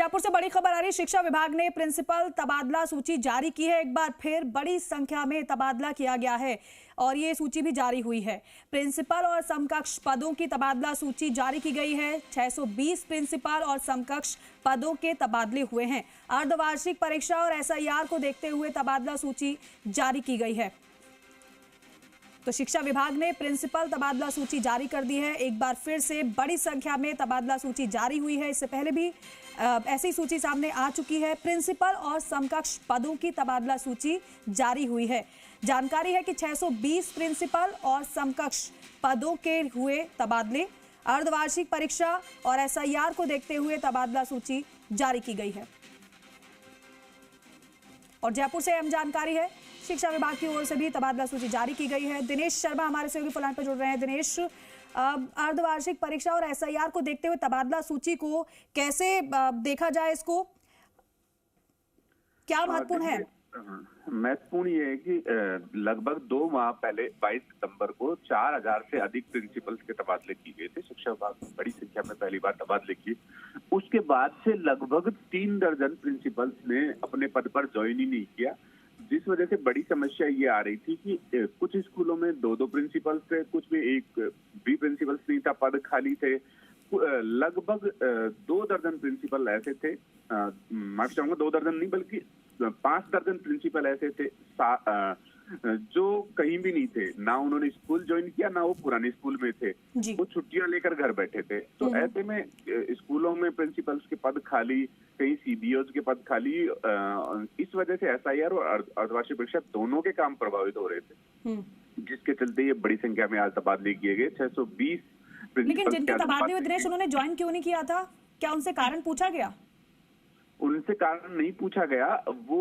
जयपुर से बड़ी खबर आ रही है। शिक्षा विभाग ने प्रिंसिपल तबादला सूची जारी की है। एक बार फिर बड़ी संख्या में तबादला किया गया है और ये सूची भी जारी हुई है। प्रिंसिपल और समकक्ष पदों की तबादला सूची जारी की गई है। 620 प्रिंसिपल और समकक्ष पदों के तबादले हुए हैं। अर्धवार्षिक परीक्षा और एसआईआर को देखते हुए तबादला सूची जारी की गई है। तो शिक्षा विभाग ने प्रिंसिपल तबादला सूची जारी कर दी है। एक बार फिर से बड़ी संख्या में तबादला सूची जारी हुई है। इससे पहले भी ऐसी सूची सामने आ चुकी है। प्रिंसिपल और समकक्ष पदों की तबादला सूची जारी हुई है। जानकारी है कि 620 प्रिंसिपल और समकक्ष पदों के हुए तबादले। अर्धवार्षिक परीक्षा और एसआईआर को देखते हुए तबादला सूची जारी की गई है। और जयपुर से अहम जानकारी है, शिक्षा विभाग की ओर से भी तबादला सूची जारी की गई है। दिनेश शर्मा हमारे सहयोगी फोन पर जुड़ रहे हैं। दिनेश, अर्धवार्षिक परीक्षा और एसआईआर को देखते हुए तबादला सूची को कैसे देखा जाए, इसको क्या महत्वपूर्ण है? महत्वपूर्ण ये है कि लगभग 2 माह पहले 22 सितंबर को 4000 से अधिक प्रिंसिपल्स के तबादले किए गए थे। शिक्षा विभाग ने बड़ी संख्या में पहली बार तबादले किए। उसके बाद से लगभग 3 दर्जन प्रिंसिपल्स ने अपने पद पर ज्वाइन ही नहीं किया, जिस वजह से बड़ी समस्या ये आ रही थी कि कुछ स्कूलों में 2-2 प्रिंसिपल्स थे, कुछ में एक भी प्रिंसिपल्स नहीं था, पद खाली थे। लगभग 2 दर्जन प्रिंसिपल ऐसे थे, माफ चाहूंगा 2 दर्जन नहीं बल्कि 5 दर्जन प्रिंसिपल ऐसे थे जो कहीं भी नहीं थे। ना उन्होंने स्कूल ज्वाइन किया, ना वो पुराने स्कूल में थे। वो छुट्टियां लेकर घर बैठे थे। तो ऐसे में स्कूलों में प्रिंसिपल्स के पद खाली, कहीं सीबीओज के पद खाली। इस वजह से एसआईआर और अर्धवार्षिक परीक्षा दोनों के काम प्रभावित हो रहे थे, जिसके चलते ये बड़ी संख्या में आज तबादले किए गए। 620। लेकिन जिनके तबादले हुए दिनेश, उन्होंने ज्वाइन क्यों नहीं किया था? क्या उनसे कारण पूछा गया? उनसे कारण नहीं पूछा गया। वो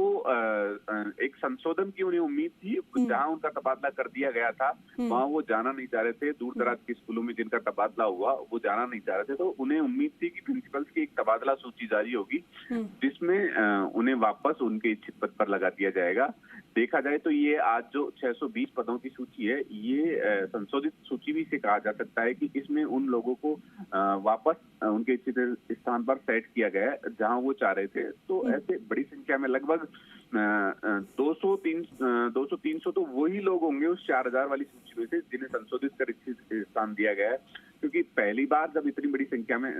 एक संशोधन की उन्हें उम्मीद थी। जहां उनका तबादला कर दिया गया था वहां वो जाना नहीं चाह रहे थे। दूर दराज के स्कूलों में जिनका तबादला हुआ वो जाना नहीं चाह रहे थे। तो उन्हें उम्मीद थी कि प्रिंसिपल्स की एक तबादला सूची जारी होगी जिसमें उन्हें वापस उनके इच्छित पद पर लगा दिया जाएगा। देखा जाए तो ये आज जो 620 पदों की सूची है, ये संशोधित सूची भी से कहा जा सकता है कि इसमें उन लोगों को वापस उनके इच्छित स्थान पर सेट किया गया है जहां वो चाह रहे थे। तो ऐसे बड़ी संख्या में लगभग 200-300 तो वही लोग होंगे उस 4000 वाली सूची में से जिन्हें संशोधित कर इच्छित स्थान दिया गया है। क्योंकि पहली बार जब इतनी बड़ी संख्या में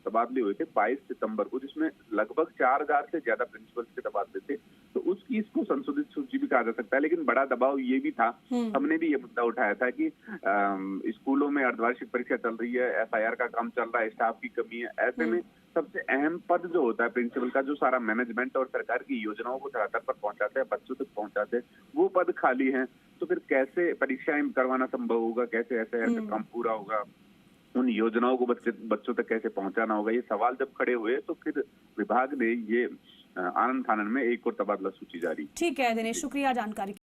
तबादले हुए थे 22 सितंबर को, जिसमें लगभग 4000 से ज्यादा प्रिंसिपल्स के तबादले थे, तो उसकी इसको संशोधित सूची भी कहा जा सकता है। लेकिन बड़ा दबाव ये भी था, हमने भी ये मुद्दा उठाया था कि स्कूलों में अर्धवार्षिक परीक्षा चल रही है, एसआईआर का काम चल रहा है, स्टाफ की कमी है। ऐसे में सबसे अहम पद जो होता है प्रिंसिपल का, जो सारा मैनेजमेंट और सरकार की योजनाओं को धरातल पर पहुंचाते हैं, बच्चों तक पहुंचाते हैं, वो पद खाली हैं। तो फिर कैसे परीक्षाएं करवाना संभव होगा, कैसे एसआईआर का काम पूरा होगा, उन योजनाओं को बच्चों तक कैसे पहुंचाना होगा, ये सवाल जब खड़े हुए तो फिर विभाग ने ये आनन फानन में एक और तबादला सूची जारी। ठीक है दिनेश, शुक्रिया जानकारी।